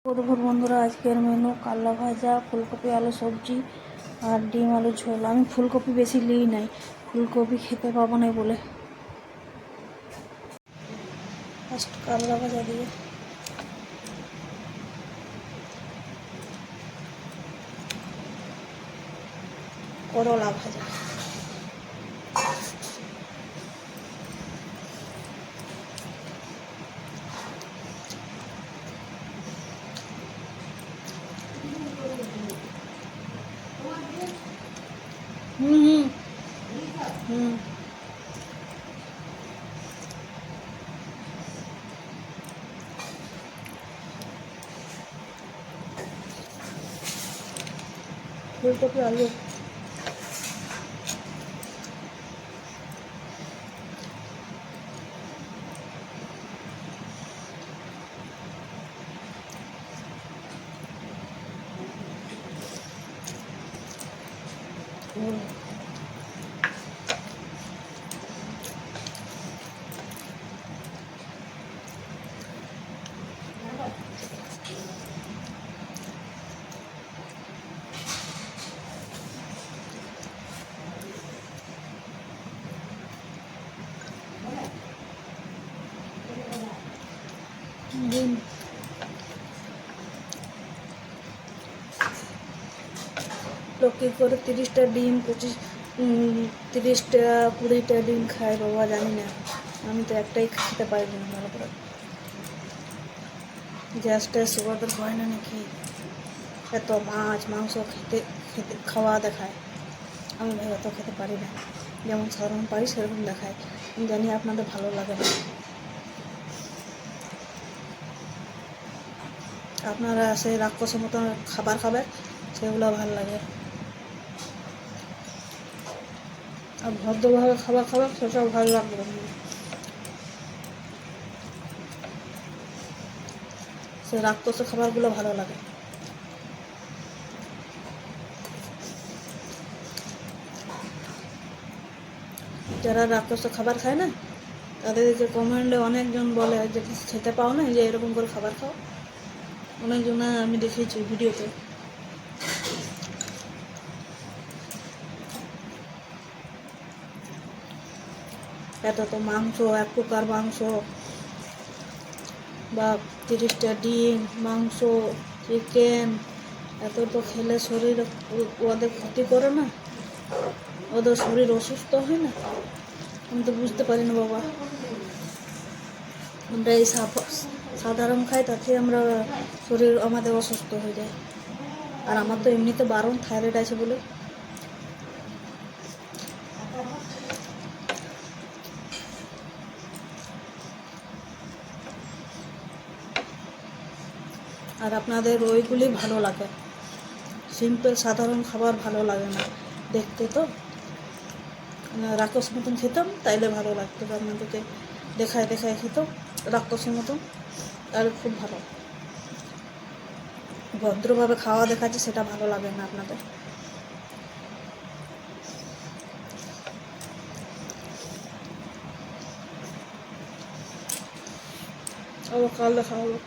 দেখুন বন্ধুরা, আজকের মেনু কাল্লা ভাজা, ফুলকপি আলু সবজি আর ডিম আলু ঝোল। আমি ফুলকপি বেশি নিই নাই, ফুলকপি খেতে পাবো না বলে। ফার্স্ট কাল্লা ভাজা দিয়ে করলা ভাজা। হুম হুম ফুলকপি আলু ডিম। লোকে করে 30টা ডিম 30টা 20টা ডিম খায় বাবা, জানি না। আমি তো একটাই খেতে পারি না ভালো করে। গ্যাসটা সুগার হয় না নাকি, এত মাছ মাংস খেতে খেতে খাওয়া দেখায়। আমি ভাই অত খেতে পারি না, যেমন সাধারণ পারি সেরকম দেখায়। আমি জানি আপনাদের ভালো লাগে না, আপনারা সেই রাক্ষসের মতো খাবার খাবে, সেগুলো ভালো লাগে। আর ভদ্রভাবে খাবার খাবে, সেটাও ভালো লাগবে না। সেই রাক্ষসের খাবারগুলো ভালো লাগে। যারা রাক্ষসের খাবার খায় না, তাদেরকে কমেন্টে অনেকজন বলে যে খেতে পাও না, যে এরকম করে খাবার খাও। অনেকজন আমি দেখেছি ভিডিওতে। এত তো মাংস, 1 কুকার মাংস বা 30টা ডিম, মাংস, চিকেন, এত তো খেলে শরীর ওদের ক্ষতি করে না? ওদের শরীর অসুস্থ হয় না? আমি তো বুঝতে পারি না বাবা। আমরা এই সাধারণ খাই, তাতে আমরা শরীর আমাদের অসুস্থ হয়ে যায়। আর আমার তো এমনিতে বারণ থাইরয়েড আছে বলে। আর আপনাদের ওইগুলি ভালো লাগে, সিম্পল সাধারণ খাবার ভালো লাগে না দেখতে। তো রাক্ষস মতন খেতাম, তাইলে ভালো লাগতো। আপনাদেরকে দেখায় দেখায় খেতাম রাক্ষসের মতন, তাহলে খুব ভালো। ভদ্রভাবে খাওয়া দেখাচ্ছে, সেটা ভালো লাগে না আপনাদের। আবার কাল দেখা হলো।